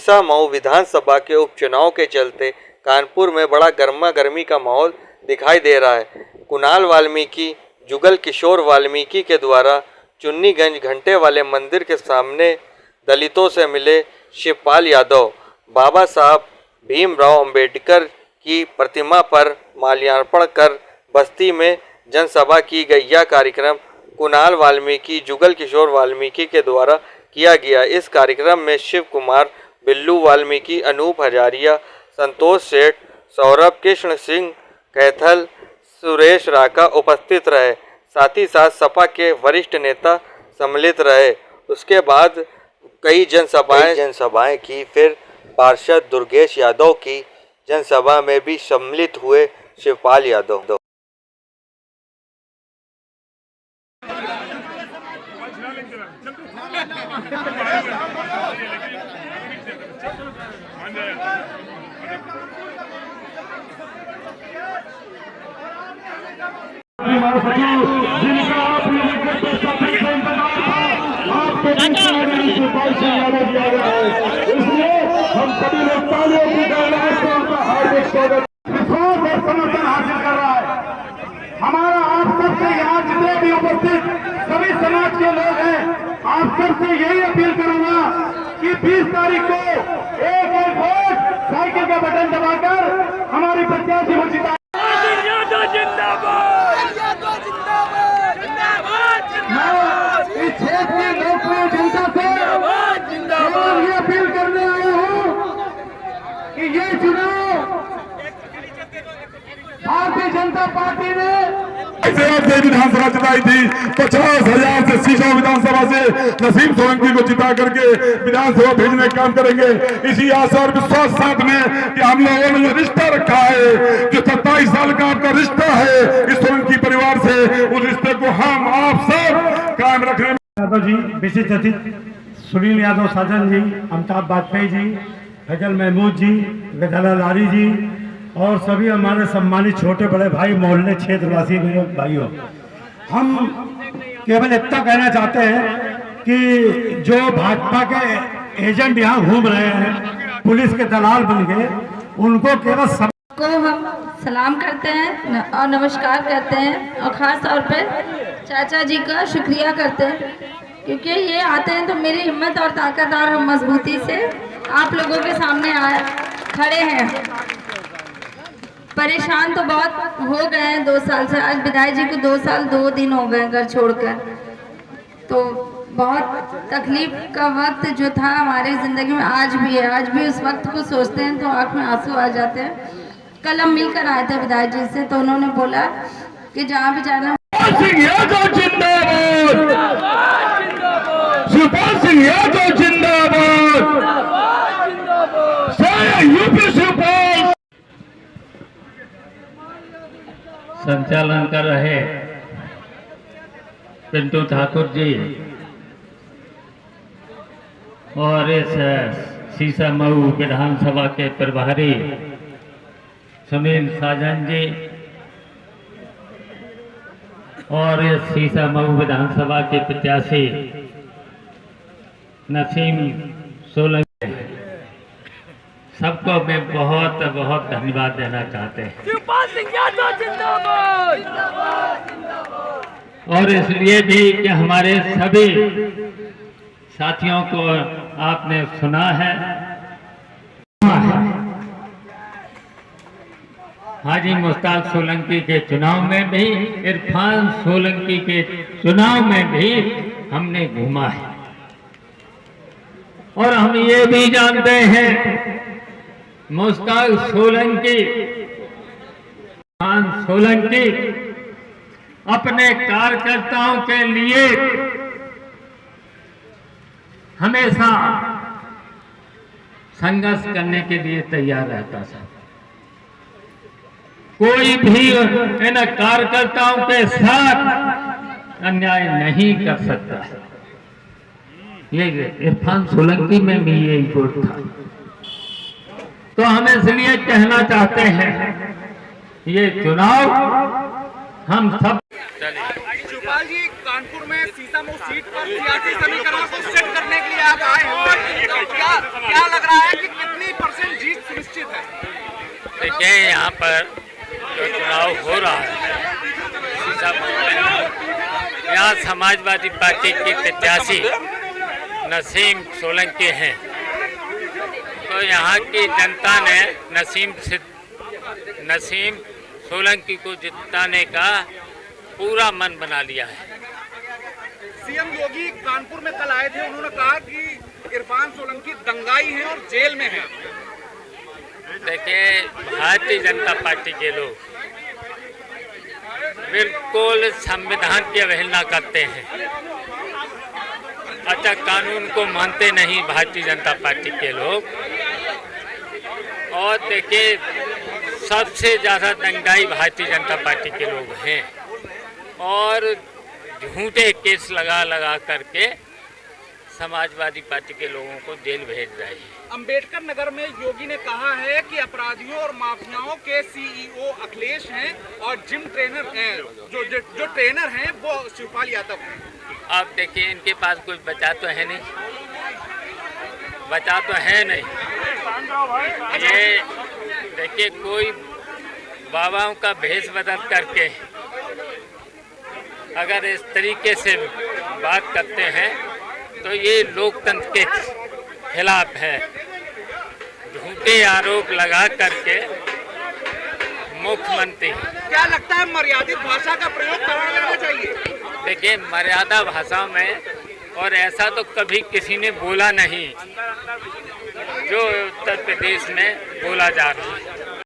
सीसा मऊ विधानसभा के उपचुनाव के चलते कानपुर में बड़ा गर्मा गर्मी का माहौल दिखाई दे रहा है। कुणाल वाल्मीकि जुगल किशोर वाल्मीकि के द्वारा चुन्नीगंज घंटे वाले मंदिर के सामने दलितों से मिले शिवपाल यादव। बाबा साहब भीमराव अंबेडकर की प्रतिमा पर माल्यार्पण कर बस्ती में जनसभा की गई। यह कार्यक्रम कुणाल वाल्मीकि जुगल किशोर वाल्मीकि के द्वारा किया गया। इस कार्यक्रम में शिव कुमार, बिल्लू वाल्मीकि, अनूप हजारिया, संतोष सेठ, सौरभ कृष्ण सिंह कैथल, सुरेश राका उपस्थित रहे। साथ ही साथ सपा के वरिष्ठ नेता सम्मिलित रहे। उसके बाद कई जनसभाएं की। फिर पार्षद दुर्गेश यादव की जनसभा में भी सम्मिलित हुए शिवपाल यादव। इसलिए हम सभी लोग तालियों की गड़गड़ाहट से उनका हार्दिक स्वागत विश्वास और समर्थन हासिल कर रहा है। हमारा आप सबसे यहाँ जितने भी उपस्थित सभी समाज के लोग हैं, आप सबसे यही अपील करूंगा कि 20 तारीख को एक वोट साइकिल का बटन दबाकर हमारी प्रत्याशी को जिता। इस क्षेत्र की लोकप्रिय जनता से ये अपील करने आया हूँ कि ये चुनाव भारतीय जनता पार्टी ने विधानसभा जिताई थी। 50,000 से सीसों विधानसभा से नसीम सोलंकी को जिता करके विधानसभा भेजने का काम करेंगे। इसी आशा और विश्वास साथ में कि हम लोगों ने जो रिश्ता रखा है, जो 27 साल का आपका रिश्ता है इस सोलंकी परिवार से, उस रिश्ते को हम आप सब कायम रखने। यादव जी, विशिष्ट अतिथि सुनील यादव साजन जी, अमिताभ वाजपेयी जी, फैजल महमूद जी, गजाला लारी जी और सभी हमारे सम्मानित छोटे बड़े भाई, मोहल्ले क्षेत्रवासी भाइयों, हम केवल इतना कहना चाहते हैं कि जो भाजपा के एजेंट यहाँ घूम रहे हैं, पुलिस के दलाल बन गए, उनको केवल को हम सलाम करते हैं और नमस्कार करते हैं और ख़ास तौर पे चाचा जी का शुक्रिया करते हैं, क्योंकि ये आते हैं तो मेरी हिम्मत और ताकत और हम मजबूती से आप लोगों के सामने खड़े हैं। परेशान तो बहुत हो गए हैं 2 साल से। आज विधायक जी को 2 साल 2 दिन हो गए घर छोड़कर, तो बहुत तकलीफ का वक्त जो था हमारी ज़िंदगी में आज भी है। आज भी उस वक्त को सोचते हैं तो आँख में आंसू आ जाते हैं। कल हम मिलकर आए थे विधायक जी से, तो उन्होंने बोला कि जहाँ भी जाना संचालन कर रहे पिंटू ठाकुर जी और इस सीसा मऊ विधानसभा के प्रभारी सुनील साजन जी और इस सीसा मऊ विधानसभा के प्रत्याशी नसीम सोलंकी, सबको मैं बहुत बहुत धन्यवाद देना चाहते हैं। और इसलिए भी कि हमारे सभी साथियों को आपने सुना है। हाजी मुश्ताक सोलंकी के चुनाव में भी, इरफान सोलंकी के चुनाव में भी हमने घूमा है और हम ये भी जानते हैं मुश्ताक सोलंकी, इरफान सोलंकी अपने कार्यकर्ताओं के लिए हमेशा संघर्ष करने के लिए तैयार रहता था। कोई भी इन कार्यकर्ताओं के साथ अन्याय नहीं कर सकता। ये इरफान सोलंकी में भी यही गुण था। तो हम इसलिए कहना चाहते हैं, ये चुनाव हम सब। शिवपाल जी, कानपुर में सीसा मऊ सीट पर सियासी समीकरणों को सेट करने के लिए आप आए हैं, क्या लग रहा है कि कितनी % जीत सुनिश्चित है? देखिए, यहाँ पर जो चुनाव हो रहा है यहाँ समाजवादी पार्टी की प्रत्याशी नसीम सोलंकी हैं। तो यहाँ की जनता ने नसीम सोलंकी को जिताने का पूरा मन बना लिया है। सीएम योगी कानपुर में कल आए थे, उन्होंने कहा कि इरफान सोलंकी दंगाई हैं और जेल में हैं। देखिए, भारतीय जनता पार्टी के लोग बिल्कुल संविधान की अवहेलना करते हैं, अच्छा कानून को मानते नहीं भारतीय जनता पार्टी के लोग। और देखिए, सबसे ज़्यादा दंगाई भारतीय जनता पार्टी के लोग हैं और झूठे केस लगा करके समाजवादी पार्टी के लोगों को जेल भेज रही है। अंबेडकर नगर में योगी ने कहा है कि अपराधियों और माफियाओं के CEO अखिलेश हैं और जिम ट्रेनर जो ट्रेनर हैं वो शिवपाल यादव हैं। अब देखिए, इनके पास कुछ बचा तो है नहीं, ये देखिए, कोई बाबाओं का भेष बदल करके अगर इस तरीके से बात करते हैं तो ये लोकतंत्र के खिलाफ है। झूठे आरोप लगा करके मुख्यमंत्री, क्या लगता है मर्यादित भाषा का प्रयोग करना जाना चाहिए? देखिए, मर्यादा भाषा में और ऐसा तो कभी किसी ने बोला नहीं जो उत्तर प्रदेश में बोला जा रहा है।